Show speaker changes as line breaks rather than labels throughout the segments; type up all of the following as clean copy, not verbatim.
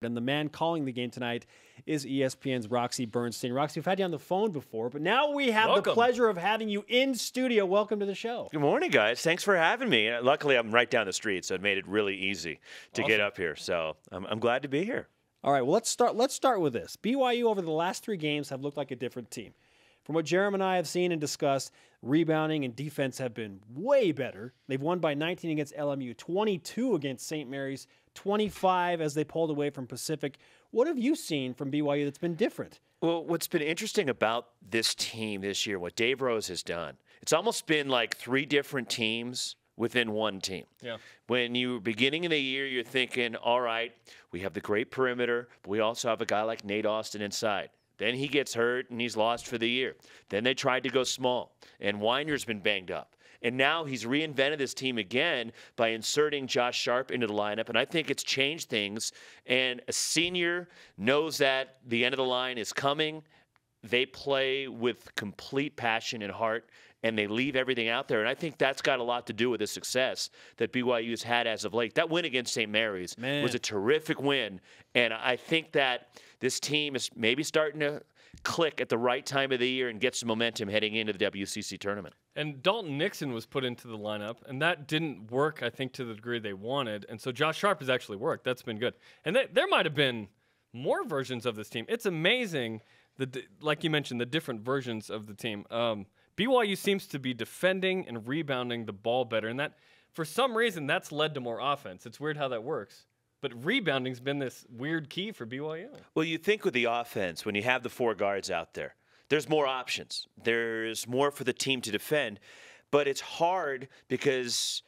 And the man calling the game tonight is ESPN's Roxy Bernstein. Roxy, we've had you on the phone before, but now we have the pleasure of having you in studio. Welcome to the show.
Good morning, guys. Thanks for having me. Luckily, I'm right down the street, so it made it really easy to get up here. So I'm glad to be here.
All right, well, let's start with this. BYU over the last 3 games have looked like a different team. From what Jeremy and I have seen and discussed, rebounding and defense have been way better. They've won by 19 against LMU, 22 against St. Mary's, 25 as they pulled away from Pacific. What have you seen from BYU that's been different?
Well, what's been interesting about this team this year, what Dave Rose has done, it's almost been like 3 different teams within one team.
Yeah.
When you're beginning of the year, you're thinking, all right, we have the great perimeter, but we also have a guy like Nate Austin inside. Then he gets hurt, and he's lost for the year. Then they tried to go small, and Weiner's been banged up. And now he's reinvented this team again by inserting Josh Sharp into the lineup, and I think it's changed things. And a senior knows that the end of the line is coming. They play with complete passion and heart, and they leave everything out there. And I think that's got a lot to do with the success that BYU's had as of late. That win against St. Mary's was a terrific win, and I think that this team is maybe starting to click at the right time of the year and get some momentum heading into the WCC tournament.
And Dalton Nixon was put into the lineup, and that didn't work, I think, to the degree they wanted. And so Josh Sharp has actually worked. That's been good. And there might have been more versions of this team. It's amazing, like you mentioned, the different versions of the team. BYU seems to be defending and rebounding the ball better, and that, for some reason, that's led to more offense. It's weird how that works. But rebounding's been this weird key for BYU.
Well, you think with the offense, when you have the 4 guards out there, there's more options. There's more for the team to defend. But it's hard because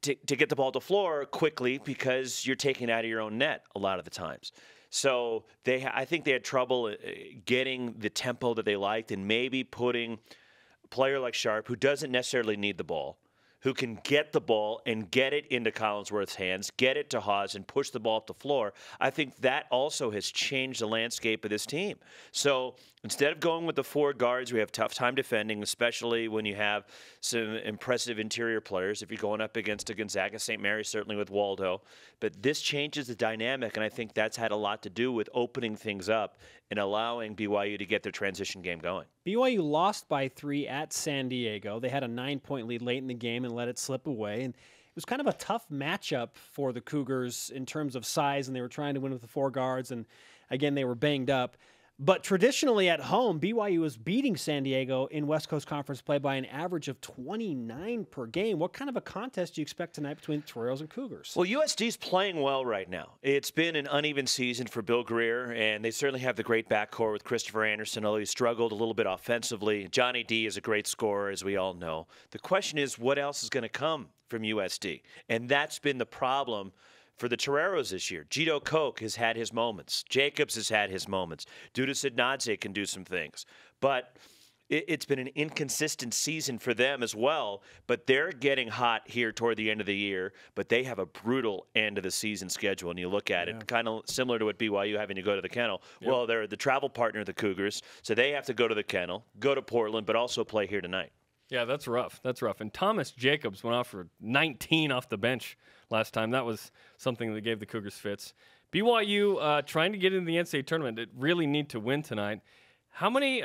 to get the ball to the floor quickly because you're taking it out of your own net a lot of the times. So I think they had trouble getting the tempo that they liked and maybe putting a player like Sharp, who doesn't necessarily need the ball, who can get the ball and get it into Collinsworth's hands, get it to HAWS, and push the ball up the floor. I think that also has changed the landscape of this team. So instead of going with the 4 guards, we have tough time defending, especially when you have some impressive interior players. If you're going up against a Gonzaga, St. Mary's, certainly with Waldo. But this changes the dynamic, and I think that's had a lot to do with opening things up and allowing BYU to get their transition game going.
BYU lost by 3 at San Diego. They had a 9-point lead late in the game and let it slip away. And it was kind of a tough matchup for the Cougars in terms of size, and they were trying to win with the 4 guards. And, again, they were banged up. But traditionally at home, BYU was beating San Diego in West Coast Conference play by an average of 29 per game. What kind of a contest do you expect tonight between Toreros and Cougars?
Well, USD's playing well right now. It's been an uneven season for Bill Greer, and they certainly have the great backcourt with Christopher Anderson, although he struggled a little bit offensively. Johnny D is a great scorer, as we all know. The question is, what else is going to come from USD? And that's been the problem for the Toreros this year. Gito Koch has had his moments. Jacobs has had his moments. Dudas Idnadze can do some things. But it's been an inconsistent season for them as well. But they're getting hot here toward the end of the year. But they have a brutal end of the season schedule. And you look at it, kind of similar to what BYU having to go to the Kennel. Yep. Well, they're the travel partner of the Cougars. So they have to go to the Kennel, go to Portland, but also play here tonight.
Yeah, that's rough. That's rough. And Thomas Jacobs went off for 19 off the bench last time. That was something that gave the Cougars fits. BYU trying to get into the NCAA tournament. They really need to win tonight. How many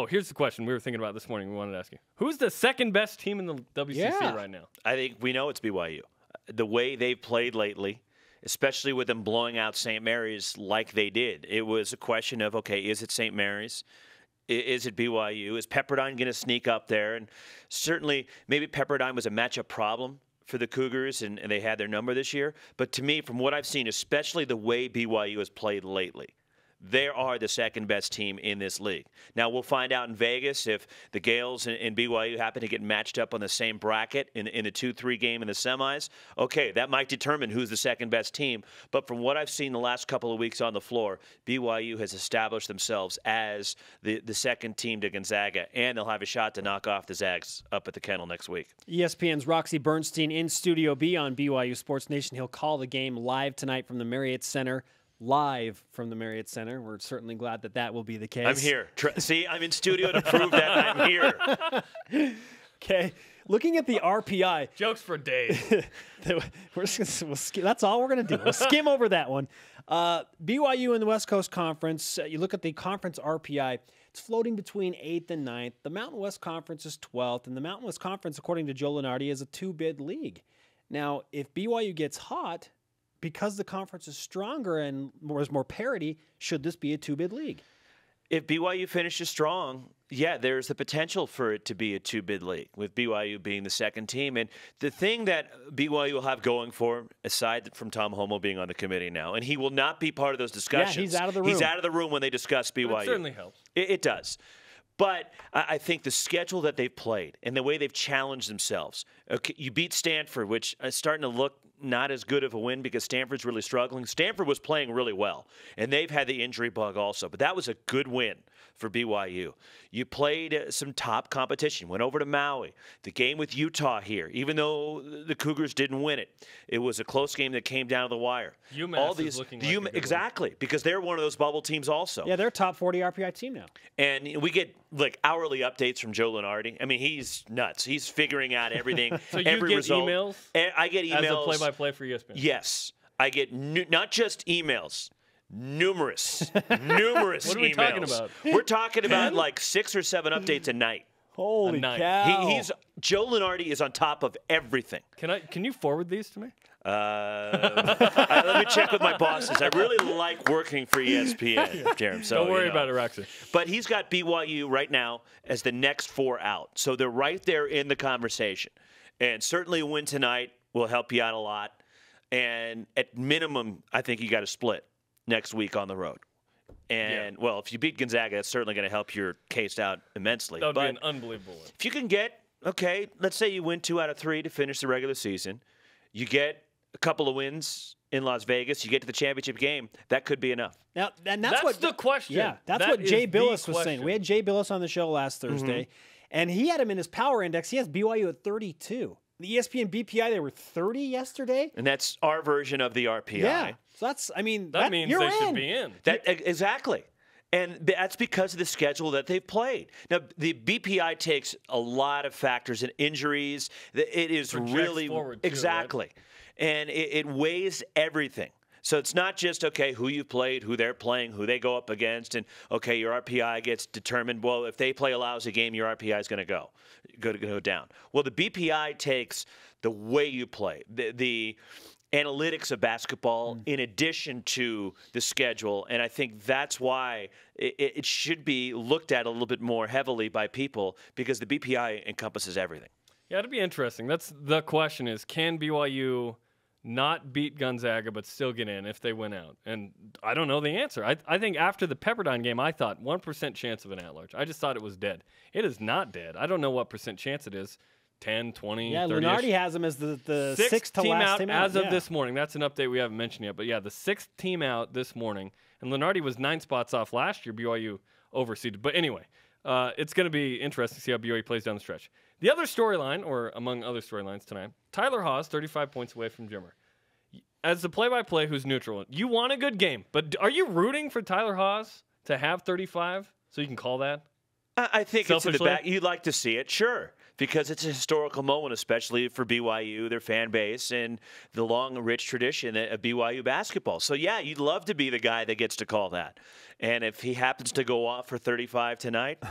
here's the question we were thinking about this morning. We wanted to ask you. Who's the second best team in the WCC right now?
I think we know it's BYU. The way they've played lately, especially with them blowing out St. Mary's like they did, it was a question of, okay, is it St. Mary's? Is it BYU? Is Pepperdine going to sneak up there? And certainly, maybe Pepperdine was a matchup problem for the Cougars, and they had their number this year. But to me, from what I've seen, especially the way BYU has played lately, they are the second-best team in this league. Now, we'll find out in Vegas if the Gales and BYU happen to get matched up on the same bracket in the 2-3 game in the semis. Okay, that might determine who's the second-best team. But from what I've seen the last couple of weeks on the floor, BYU has established themselves as the second team to Gonzaga, and they'll have a shot to knock off the Zags up at the Kennel next week.
ESPN's Roxy Bernstein in Studio B on BYU Sports Nation. He'll call the game live tonight from the Marriott Center. Live from the Marriott Center. We're certainly glad that will be the case.
I'm here. See, I'm in studio to prove that I'm here.
Okay. Looking at the RPI.
Jokes for days.
That's all we're going to do. We'll skim over that one. BYU in the West Coast Conference, you look at the conference RPI, it's floating between 8th and 9th. The Mountain West Conference is 12th, and the Mountain West Conference, according to Joe Lunardi, is a 2-bid league. Now, if BYU gets hot, because the conference is stronger and there's more parity, should this be a 2-bid league?
If BYU finishes strong, yeah, there's the potential for it to be a 2-bid league, with BYU being the second team. And the thing that BYU will have going for, aside from Tom Homo being on the committee now, and he will not be part of those discussions.
Yeah, he's out of the room.
He's out of the room when they discuss BYU.
It certainly helps.
It does. But I think the schedule that they've played and the way they've challenged themselves. Okay, you beat Stanford, which is starting to look not as good of a win because Stanford's really struggling. Stanford was playing really well, and they've had the injury bug also. But that was a good win for BYU. You played some top competition, went over to Maui. The game with Utah here, even though the Cougars didn't win it, it was a close game that came down to the wire.
UMass is looking like a good
exactly,
one.
because they're one of those bubble teams also.
Yeah, they're a top 40 RPI team now.
And we get like hourly updates from Joe Lunardi. I mean, he's nuts. He's figuring out everything.
So you
every
get
result.
emails?
I get emails.
As a play-by-play for ESPN?
Yes. I get not just emails. Numerous emails.
What are we talking about?
We're talking about like 6 or 7 updates a night.
Holy cow.
Joe Lunardi is on top of everything.
Can you forward these to me?
Let me check with my bosses. I really like working for ESPN, Jeremy. So,
Don't worry about it, Roxy.
But he's got BYU right now as the next 4 out. So they're right there in the conversation. And certainly a win tonight will help you out a lot. And at minimum, I think you got to split next week on the road. And, well, if you beat Gonzaga, that's certainly going to help your case out immensely.
That would be an unbelievable win.
If you can get, okay, let's say you win 2 out of 3 to finish the regular season. You get a couple of wins in Las Vegas. You get to the championship game. That could be enough.
Now, and that's what
the question.
Yeah, that's what Jay Billis was saying. We had Jay Billis on the show last Thursday, and he had him in his power index. He has BYU at 32. The ESPN BPI, they were 30 yesterday.
And that's our version of the RPI.
Yeah. So that's, I mean,
that means they should be in.
Exactly. And that's because of the schedule that they've played. Now, the BPI takes a lot of factors and injuries. It is really
forward too,
exactly.
Right?
And it weighs everything. So it's not just, okay, who you played, who they're playing, who they go up against, and, okay, your RPI gets determined. Well, if they play a lousy game, your RPI is going to go down. Well, the BPI takes the way you play, the analytics of basketball in addition to the schedule, and I think that's why it should be looked at a little bit more heavily by people because the BPI encompasses everything.
Yeah, it'd be interesting. That's the question is, can BYU not beat Gonzaga but still get in if they win out? And I don't know the answer. I think after the Pepperdine game, I thought 1% chance of an at-large. I just thought it was dead. It is not dead. I don't know what % chance it is. 10, 20, 30.
Yeah, Lunardi has them as the sixth to
team
last
out
team out.
as of this morning. That's an update we haven't mentioned yet. But yeah, the 6th team out this morning. And Lunardi was 9 spots off last year. BYU overseeded. But anyway, it's going to be interesting to see how BYU plays down the stretch. The other storyline, or among other storylines tonight, Tyler Haws, 35 points away from Jimmer. As the play-by-play who's neutral, you want a good game. But are you rooting for Tyler Haws to have 35 so you can call that?
I think
Selfishly?
it's in the back. You'd like to see it, sure, because it's a historical moment, especially for BYU, their fan base, and the long, rich tradition of BYU basketball. So, yeah, you'd love to be the guy that gets to call that. And if he happens to go off for 35 tonight,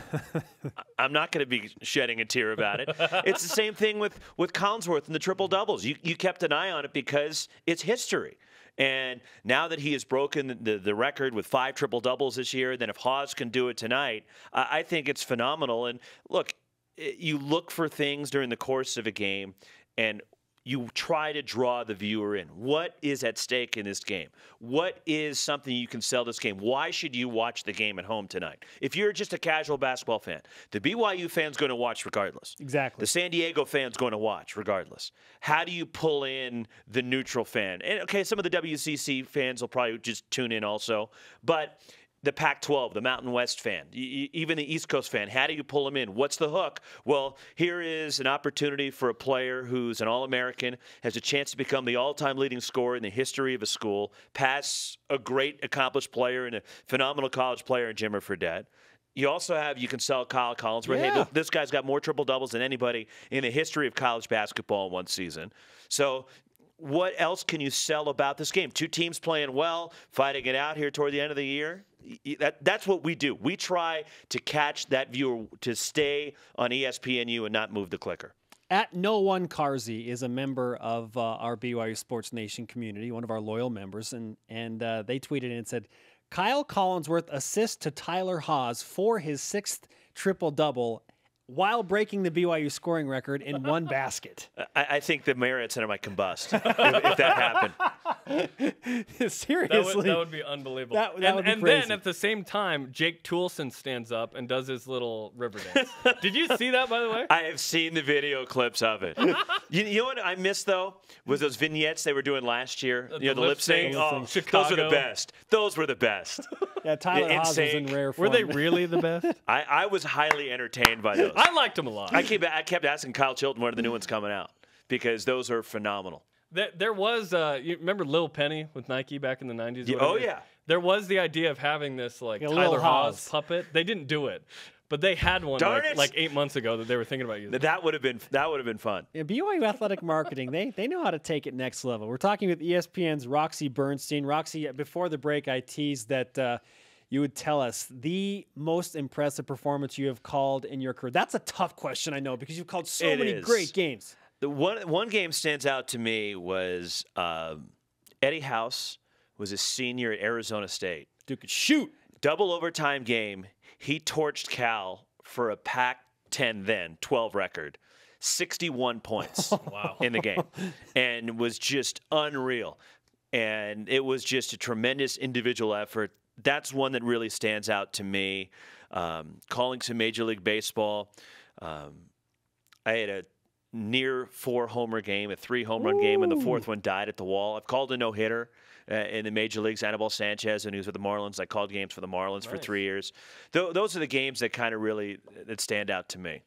I'm not going to be shedding a tear about it. It's the same thing with Collinsworth and the triple-doubles. You kept an eye on it because it's history. And now that he has broken the record with 5 triple-doubles this year, then if Haws can do it tonight, I think it's phenomenal. And look, you look for things during the course of a game, and you try to draw the viewer in. What is at stake in this game? What is something you can sell this game? Why should you watch the game at home tonight? If you're just a casual basketball fan, the BYU fan's going to watch regardless.
Exactly.
The San Diego fan's going to watch regardless. How do you pull in the neutral fan? And, okay, some of the WCC fans will probably just tune in also. But the Pac-12, the Mountain West fan, even the East Coast fan, how do you pull them in? What's the hook? Well, here is an opportunity for a player who's an All-American, has a chance to become the all-time leading scorer in the history of a school, pass a great accomplished player and a phenomenal college player in Jimmer Fredette. You can sell Kyle Collins, but hey, this guy's got more triple-doubles than anybody in the history of college basketball in one season. So what else can you sell about this game? Two teams playing well, fighting it out here toward the end of the year. That's what we do. We try to catch that viewer to stay on ESPNU and not move the clicker.
At No One Carsey is a member of our BYU Sports Nation community, one of our loyal members, and they tweeted in and said, Kyle Collinsworth assists to Tyler HAWS for his 6th triple-double while breaking the BYU scoring record in one basket.
I think the Marriott Center might combust if that happened.
Seriously.
That would be unbelievable.
That would be
and
crazy.
then at the same time, Jake Toulson stands up and does his little river dance. Did you see that, by the way?
I have seen the video clips of it. You know what I missed, though, was those vignettes they were doing last year. The lip sync. Oh,
Chicago.
those were the best. Those were the best.
Yeah, Tyler HAWS was in rare form.
Were they really the best?
I was highly entertained by those.
I liked them a lot.
I kept asking Kyle Chilton when are the new ones coming out because those are phenomenal.
There was, you remember Lil Penny with Nike back in the 90s?
Yeah, oh, yeah.
There was the idea of having this like
A
Tyler
little
HAWS
HAWS.
puppet. They didn't do it, but they had one like 8 months ago that they were thinking about using.
That would have been fun.
Yeah, BYU Athletic Marketing, they know how to take it next level. We're talking with ESPN's Roxy Bernstein. Roxy, before the break, I teased that you would tell us the most impressive performance you have called in your career. That's a tough question, I know, because you've called so many great games.
The one game stands out to me was Eddie House was a senior at Arizona State.
Dude could shoot.
Double overtime game. He torched Cal for a Pac-10 then 12 record, 61 points in the game, and was just unreal. And it was just a tremendous individual effort. That's one that really stands out to me. Calling some Major League Baseball, I had a near 4-homer game, a 3-home run game, and the 4th one died at the wall. I've called a no-hitter in the Major Leagues. Anibal Sanchez, and he was with the Marlins. I called games for the Marlins for 3 years. Those are the games that kind of really that stand out to me.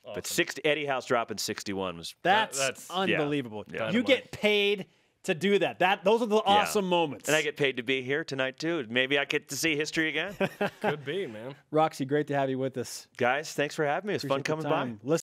Awesome. But Eddie House dropping 61 was
that's unbelievable.
Yeah.
You get paid to do that. Those are the awesome moments.
And I get paid to be here tonight, too. Maybe I get to see history again.
Could be, man.
Roxy, great to have you with us.
Guys, thanks for having me. It was fun coming by.